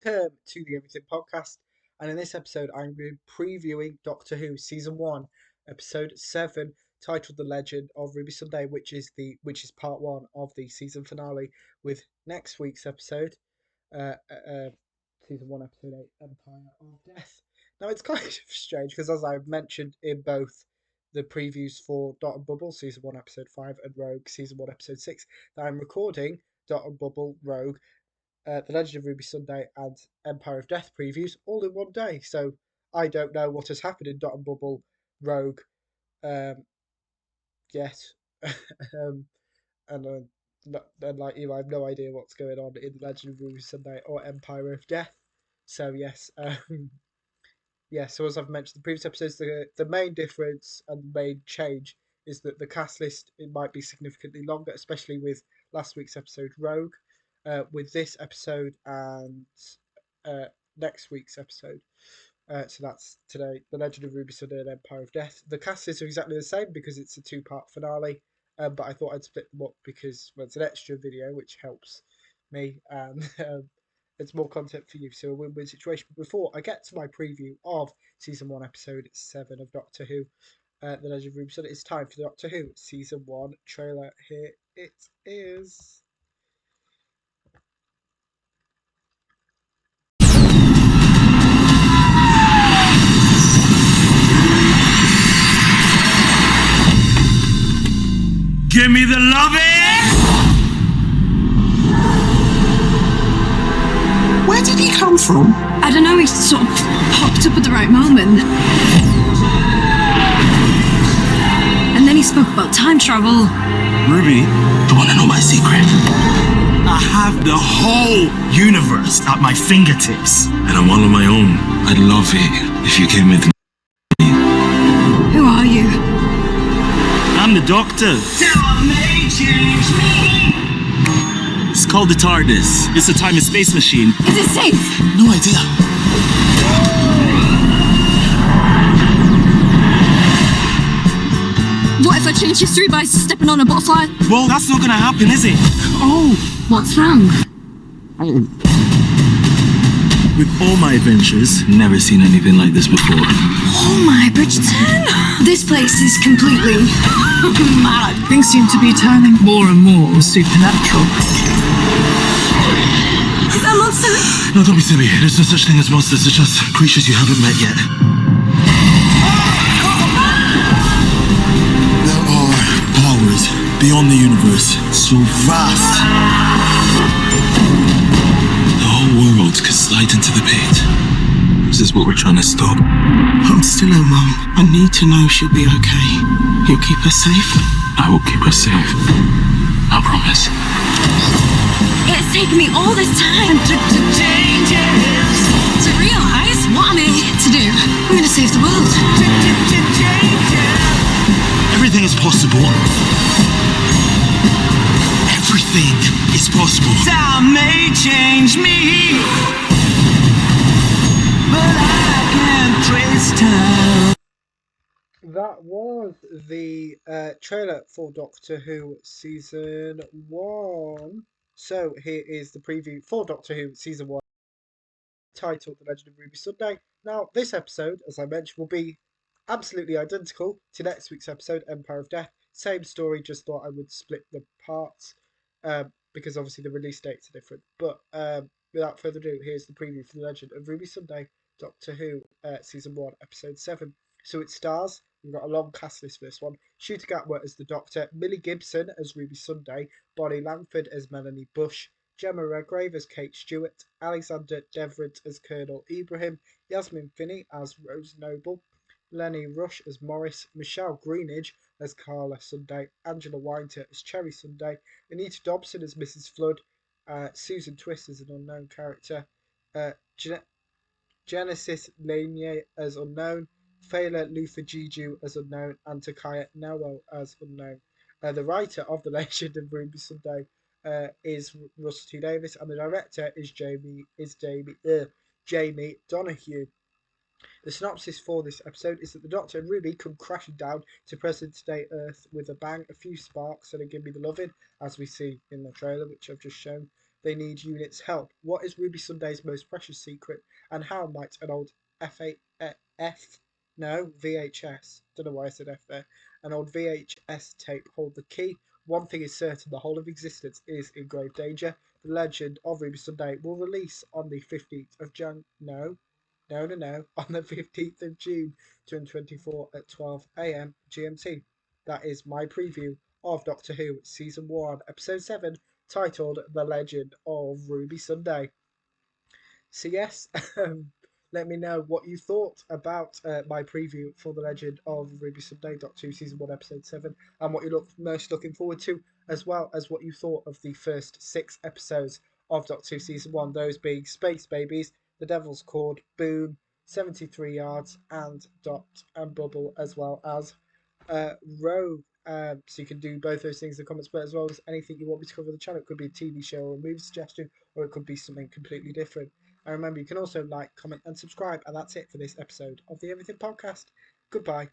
welcome to the Everything Podcast. And in this episode, I'm going to be previewing Doctor Who Season 1, Episode 7, titled The Legend of Ruby Sunday, which is part 1 of the season finale, with next week's episode, uh, uh, Season 1, Episode 8, Empire of Death. Now, it's kind of strange because, as I've mentioned in both the previews for Dot and Bubble, Season 1, Episode 5, and Rogue, Season 1, Episode 6, that I'm recording Dot and Bubble, Rogue, The Legend of Ruby Sunday, and Empire of Death previews all in one day. So I don't know what has happened in Dot and Bubble, Rogue, um, yet, um, and like you, I have no idea what's going on in The Legend of Ruby Sunday or Empire of Death. So yes, yeah. So as I've mentioned in the previous episodes, the main difference and the main change is that the cast list it might be significantly longer, especially with last week's episode Rogue, with this episode and uh, next week's episode. So that's today, The Legend of Ruby Sunday and Empire of Death. The cast lists are exactly the same because it's a two-part finale, but I thought I'd split them up because it's an extra video, which helps me, and it's more content for you. So a win-win situation. But before I get to my preview of Season 1, Episode 7 of Doctor Who, The Legend of Ruby Sunday, it's time for the Doctor Who Season 1 trailer. Here it is. Give me the loving! Where did he come from? I don't know, he sort of popped up at the right moment. And then he spoke about time travel. Ruby, you wanna know my secret? I have the whole universe at my fingertips. And I'm all on my own. I'd love it if you came with me. Who are you? I'm the Doctor. It's called the TARDIS. It's a time and space machine. Is it safe? No idea. What if I change history by stepping on a butterfly? Well, that's not gonna happen, is it? Oh, what's wrong? With all my adventures, never seen anything like this before. Oh my, Bridgerton! This place is completely mad. Things seem to be turning more and more supernatural. Is that monster? No, don't be silly. There's no such thing as monsters. It's just creatures you haven't met yet. There are powers beyond the universe, so vast. The whole world could slide into the pit. This is what we're trying to stop. I'm still her mum. I need to know she'll be okay. You'll keep her safe? I will keep her safe. I promise. It's taken me all this time to realize what I'm here to do. I'm gonna save the world. Everything is possible. Everything is possible. Time may change me, but I can't trace time. That was the trailer for Doctor Who Season 1. So here is the preview for Doctor Who Season 1, titled The Legend of Ruby Sunday. Now, this episode, as I mentioned, will be absolutely identical to next week's episode, Empire of Death. Same story, just thought I would split the parts because obviously the release dates are different. But without further ado, here's the preview for The Legend of Ruby Sunday, Doctor Who Season 1, Episode 7. So it stars, we've got a long cast list for this one, Shooter Gatwa as the Doctor, Millie Gibson as Ruby Sunday, Bonnie Langford as Melanie Bush, Gemma Redgrave as Kate Stewart, Alexander Devrant as Colonel Ibrahim, Yasmin Finney as Rose Noble, Lenny Rush as Morris, Michelle Greenidge as Carla Sunday, Angela Winter as Cherry Sunday, Anita Dobson as Mrs. Flood, Susan Twist as an unknown character, Genesis Lanier as unknown, Fela Luther Jiju as unknown, and Takaya Nawo as unknown. The writer of The Legend of Ruby Sunday is Russell T Davies, and the director is Jamie Donahue. The synopsis for this episode is that the Doctor and Ruby come crashing down to present day Earth with a bang, a few sparks, and a give me the loving, as we see in the trailer, which I've just shown. they need units' help. What is Ruby Sunday's most precious secret, and how might an old VHS, don't know why I said F there, an old VHS tape hold the key? One thing is certain, the whole of existence is in grave danger. The Legend of Ruby Sunday will release on the 15th of on the 15th of June 2024 at 12 a.m. GMT. That is my preview of Doctor Who Season 1, Episode 7, titled The Legend of Ruby Sunday. So yes, let me know what you thought about my preview for The Legend of Ruby Sunday, Doctor Who Season 1, Episode 7, and what you're most looking forward to, as well as what you thought of the first 6 episodes of Doctor Who Season 1, those being Space Babies, The Devil's Cord, Boom, 73 Yards, and Dot and Bubble, as well as Rogue. So you can do both those things in the comments, but as well as anything you want me to cover on the channel. It could be a TV show or a movie suggestion, or it could be something completely different. And remember, you can also like, comment, and subscribe. And that's it for this episode of the Everything Podcast. Goodbye.